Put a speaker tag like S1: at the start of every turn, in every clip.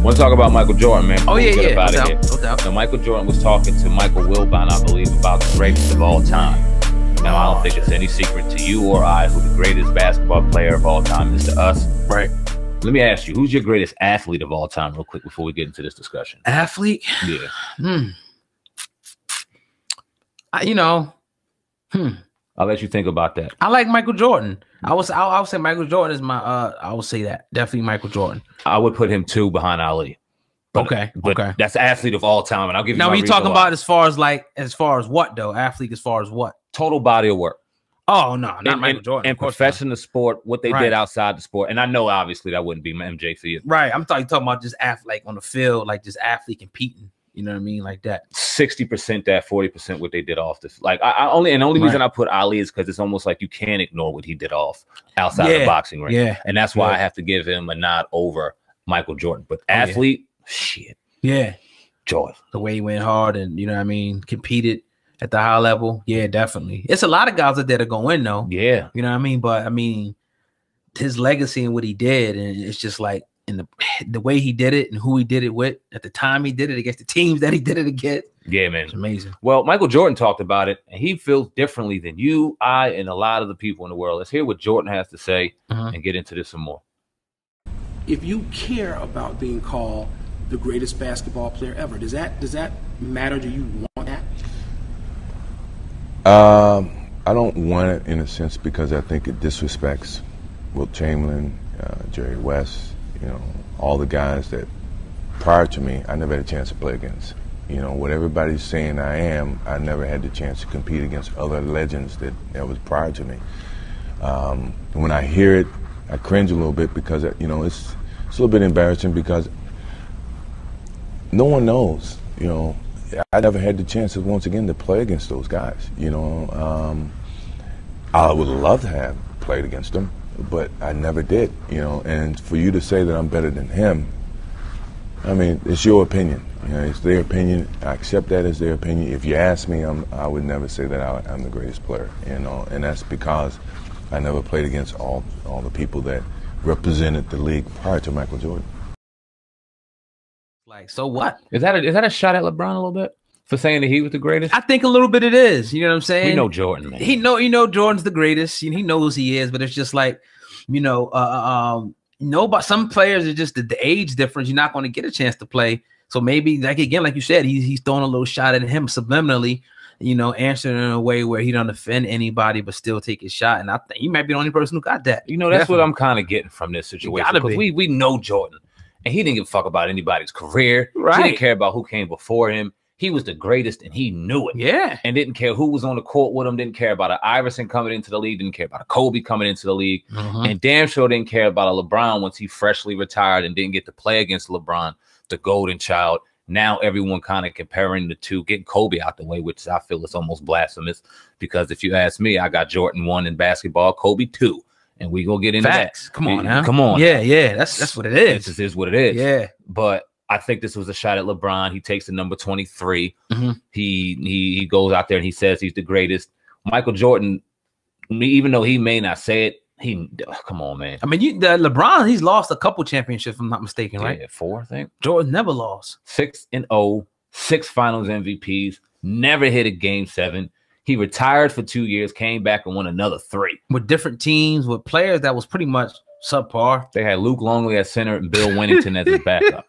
S1: want to talk about Michael Jordan, man.
S2: Oh, yeah, yeah.
S1: No doubt. Now, Michael Jordan was talking to Michael Wilbon, I believe, about the greatest of all time. Now, I don't think it's any secret to you or I who the greatest basketball player of all time is to us.
S2: Right.
S1: Let me ask you, who's your greatest athlete of all time, real quick, before we get into this discussion?
S2: Athlete?
S1: Yeah. I'll let you think about that.
S2: I like Michael Jordan. I would say Michael Jordan is my. I would say that definitely Michael Jordan.
S1: I would put him 2 behind Ali. But,
S2: okay.
S1: That's athlete of all time, and I'll give you.
S2: Now, we talking about as far as what though? Athlete as far as what?
S1: Total body of work.
S2: Oh no, not Michael Jordan.
S1: And professional sport, what they did outside the sport, and I know obviously that wouldn't be MJ for you.
S2: Right. I'm talking about just like on the field, like just athlete competing. You know what I mean, like that.
S1: 60% that, 40% what they did off the like. Only reason I put Ali is because it's almost like you can't ignore what he did outside of the boxing ring.
S2: Yeah,
S1: and that's why I have to give him a nod over Michael Jordan. But athlete, shit, Jordan.
S2: The way he went hard and you know what I mean, competed at the high level. Yeah, definitely. It's a lot of guys out there that go in though.
S1: Yeah,
S2: you know what I mean. But I mean, his legacy and what he did, and it's just like. And the way he did it and who he did it with at the time he did it against the teams that he did it against.
S1: Yeah, man.
S2: It's amazing.
S1: Well, Michael Jordan talked about it, and he feels differently than you, I, and a lot of the people in the world. Let's hear what Jordan has to say and get into this some more.
S3: If you care about being called the greatest basketball player ever, does that matter? Do you want that?
S4: I don't want it in a sense because I think it disrespects Wilt Chamberlain, Jerry West, you know, all the guys that prior to me, I never had a chance to play against. You know, what everybody's saying I am, I never had the chance to compete against other legends that was prior to me. When I hear it, I cringe a little bit because, you know, it's a little bit embarrassing because no one knows, you know. I never had the chance, once again, to play against those guys, you know. I would love to have played against them, but I never did, you know. And for you to say that I'm better than him, I mean, it's your opinion. You know, it's their opinion. I accept that as their opinion. If you ask me, I would never say that I'm the greatest player, you know. And that's because I never played against all the people that represented the league prior to Michael Jordan.
S2: Like, so what?
S1: Is that a shot at LeBron a little bit for saying that he was the greatest?
S2: I think a little bit it is. You know what I'm saying?
S1: We know Jordan, man.
S2: He know Jordan's the greatest. You know, he knows he is, but it's just like, you know, but some players are just the age difference. You're not going to get a chance to play. So maybe, like again, like you said, he's throwing a little shot at him subliminally, you know, answering in a way where he don't offend anybody, but still take his shot. And I think he might be the only person who got that.
S1: You know, that's what I'm kind of getting from this situation. Because we know Jordan. And he didn't give a fuck about anybody's career. Right. He didn't care about who came before him. He was the greatest, and he knew it.
S2: Yeah.
S1: And didn't care who was on the court with him. Didn't care about an Iverson coming into the league. Didn't care about a Kobe coming into the league. And damn sure didn't care about a LeBron once he freshly retired and didn't get to play against LeBron, the golden child. Now everyone kind of comparing the two, getting Kobe out the way, which I feel is almost blasphemous. Because if you ask me, I got Jordan 1 in basketball, Kobe 2. And we gonna get into
S2: Facts.
S1: that.
S2: Come on now.
S1: Come on.
S2: Yeah. That's what it is.
S1: This is what it is.
S2: Yeah.
S1: But I think this was a shot at LeBron. He takes the number 23. He goes out there and he says he's the greatest. Michael Jordan, even though he may not say it, come on, man.
S2: I mean, LeBron, he's lost a couple championships, if I'm not mistaken, right?
S1: Yeah, 4, I think.
S2: Jordan never lost.
S1: 6-0, 6 Finals MVPs, never hit a Game 7. He retired for 2 years, came back and won another 3.
S2: With different teams, with players that was pretty much subpar.
S1: They had Luke Longley at center and Bill Winnington as his backup.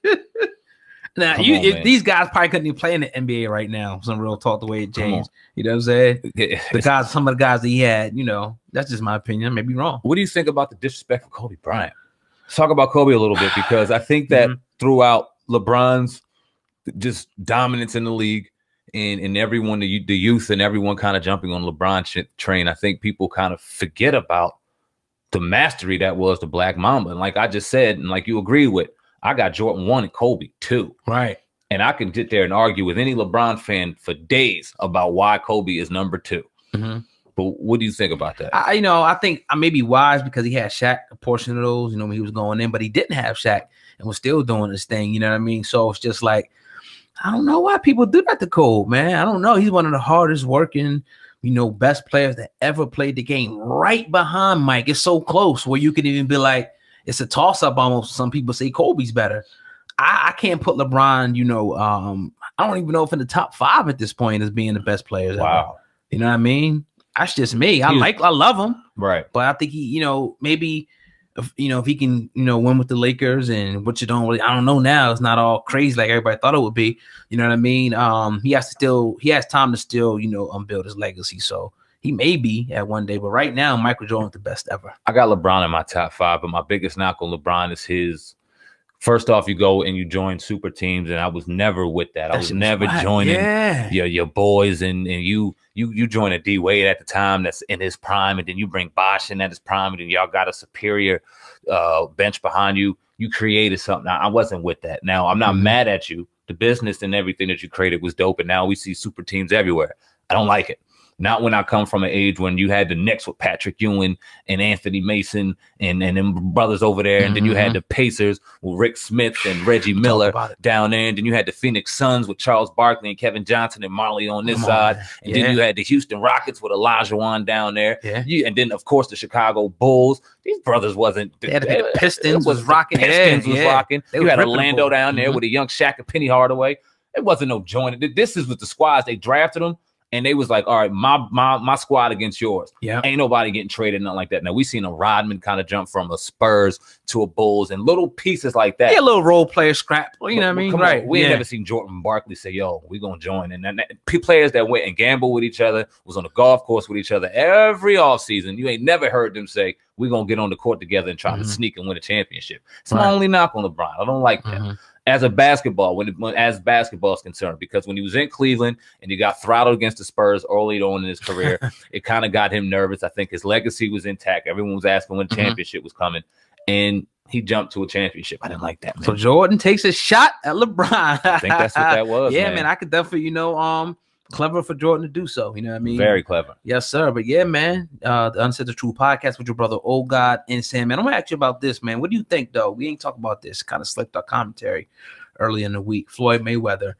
S2: Now, these guys probably couldn't even play in the NBA right now. Some real talk the way it changed. You know what I'm saying? Some of the guys that he had, you know, that's just my opinion. I may be wrong.
S1: What do you think about the disrespect for Kobe Bryant? Let's talk about Kobe a little bit because I think that throughout LeBron's just dominance in the league and everyone, the youth and everyone kind of jumping on LeBron train, I think people kind of forget about the mastery that was the Black Mamba. And like I just said, and like you agree with, I got Jordan 1 and Kobe 2.
S2: Right.
S1: And I can sit there and argue with any LeBron fan for days about why Kobe is number 2. But what do you think about that?
S2: I think I may be wise because he had Shaq, a portion of those, you know, when he was going in, but he didn't have Shaq and was still doing his thing. You know what I mean? So it's just like, I don't know why people do that to Kobe, man. I don't know. He's one of the hardest working, you know, best players that ever played the game, right behind Mike. It's so close where you could even be like, it's a toss-up almost. Some people say Kobe's better. I can't put LeBron, I don't even know if in the top 5 at this point as being the best players.
S1: Wow.
S2: Ever. You know what I mean? That's just me. I love him.
S1: Right.
S2: But I think he, maybe if he can, win with the Lakers and what you don't really, I don't know now. It's not all crazy like everybody thought it would be. You know what I mean? He has time to still, build his legacy. So he may be at one day, but right now, Michael Jordan's the best ever.
S1: I got LeBron in my top 5, but my biggest knock on LeBron is his. First off, you go and you join super teams, and I was never with that. I was never joining your boys, and you join a D Wade at the time that's in his prime, and then you bring Bosh in at his prime, and then y'all got a superior bench behind you. You created something. I wasn't with that. Now I'm not mad at you. The business and everything that you created was dope, and now we see super teams everywhere. I don't like it. Not when I come from an age when you had the Knicks with Patrick Ewing and Anthony Mason and them brothers over there. And then you had the Pacers with Rick Smith and Reggie Miller down there. And then you had the Phoenix Suns with Charles Barkley and Kevin Johnson and Marley on this side. And then you had the Houston Rockets with Olajuwon down there. And then, of course, the Chicago Bulls. These brothers wasn't.
S2: The Pistons was rocking.
S1: Pistons was rocking. You had Orlando down there with a young Shaq and Penny Hardaway. It wasn't no joint. This is with the squads. They drafted them. And they was like, all right, my squad against yours. Yeah. Ain't nobody getting traded, nothing like that. Now, we seen a Rodman kind of jump from a Spurs to a Bulls and little pieces like that.
S2: Yeah, a little role player scrap. You know what I mean?
S1: Right. We ain't never seen Jordan Barkley say, yo, we going to join. And then players that went and gambled with each other, was on the golf course with each other every offseason. You ain't never heard them say, we're going to get on the court together and try to sneak and win a championship. It's my only knock on LeBron. I don't like that. As basketball is concerned, because when he was in Cleveland and he got throttled against the Spurs early on in his career, it kind of got him nervous. I think his legacy was intact. Everyone was asking when the championship was coming, and he jumped to a championship. I didn't like that, man.
S2: So Jordan takes a shot at LeBron.
S1: I think that's what that was.
S2: Yeah, man. I could definitely, clever for Jordan to do so. You know what I mean?
S1: Very clever.
S2: Yes, sir. But yeah, man, the Uncensored Truth podcast with your brother, Oh God and Sam. Man, I'm gonna ask you about this, man. What do you think, though? We ain't talk about this. Kind of slipped our commentary early in the week. Floyd Mayweather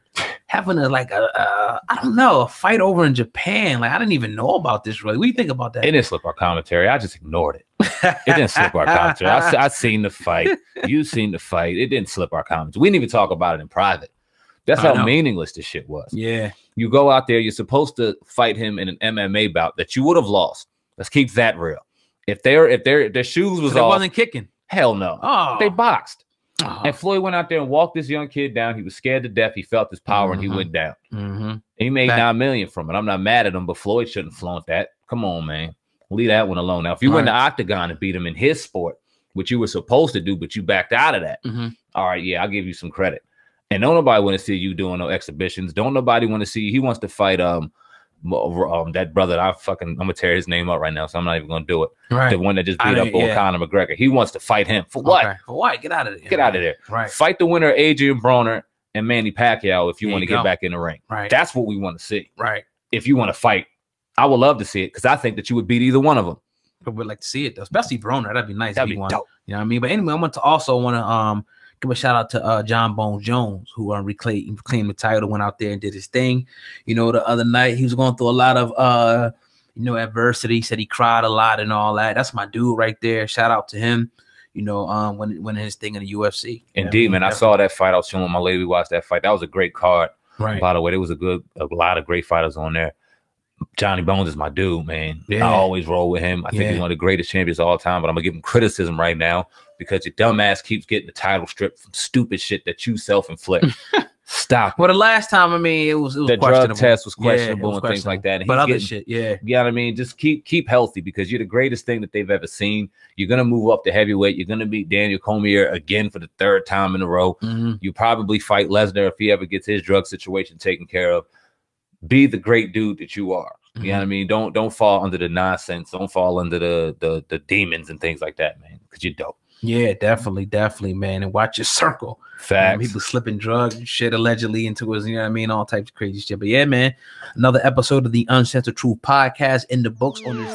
S2: having a fight over in Japan. Like, I didn't even know about this, really. What do you think about that?
S1: It didn't slip our commentary. I just ignored it. It didn't slip our commentary. I seen the fight. You seen the fight. It didn't slip our commentary. We didn't even talk about it in private. That's how meaningless this shit was.
S2: Yeah.
S1: You go out there, you're supposed to fight him in an MMA bout that you would have lost. Let's keep that real. If their shoes was off,
S2: wasn't kicking.
S1: Hell no.
S2: Oh.
S1: They boxed. Oh. And Floyd went out there and walked this young kid down. He was scared to death. He felt his power and he went down. And he made $9 million from it. I'm not mad at him, but Floyd shouldn't flaunt that. Come on, man. Leave that one alone. Now, if you went to Octagon and beat him in his sport, which you were supposed to do, but you backed out of that, all right, yeah, I'll give you some credit. And don't nobody want to see you doing no exhibitions. Don't nobody want to see. He wants to fight that brother. I'm gonna tear his name up right now, so I'm not even gonna do it.
S2: Right.
S1: The one that just beat up old Conor McGregor. He wants to fight him for what?
S2: Okay. For what? Get out of there.
S1: Get out of there.
S2: Right.
S1: Fight the winner, Adrian Broner and Manny Pacquiao, if you want to get back in the ring.
S2: Right.
S1: That's what we want to see.
S2: Right.
S1: If you want to fight, I would love to see it because I think that you would beat either one of them.
S2: I would like to see it though, especially Broner. That'd be nice.
S1: That'd be dope.
S2: You know what I mean? But anyway, I want to give a shout out to John Bones Jones, who reclaimed the title, went out there and did his thing. The other night he was going through a lot of adversity. He said he cried a lot and all that. That's my dude right there. Shout out to him. When his thing in the UFC.
S1: Indeed, man. I saw that fight. I was showing my lady. We watched that fight. That was a great card.
S2: Right.
S1: By the way, there was a lot of great fighters on there. Johnny Bones is my dude, man.
S2: Yeah.
S1: I always roll with him. I think he's one of the greatest champions of all time, but I'm going to give him criticism right now because your dumbass keeps getting the title stripped from stupid shit that you self-inflict. Stop.
S2: Well, the last time, it was
S1: the drug test was questionable and things like that. And
S2: but other shit,
S1: you know what I mean? Just keep healthy because you're the greatest thing that they've ever seen. You're going to move up to heavyweight. You're going to beat Daniel Cormier again for the 3rd time in a row. You probably fight Lesnar if he ever gets his drug situation taken care of. Be the great dude that you are. You know what I mean? Don't fall under the nonsense. Don't fall under the demons and things like that, man, because you're dope.
S2: Yeah, definitely, man. And watch your circle.
S1: Facts.
S2: People slipping drugs and shit allegedly into his, all types of crazy shit. But yeah, man, another episode of the Uncensored Truth podcast in the books on this.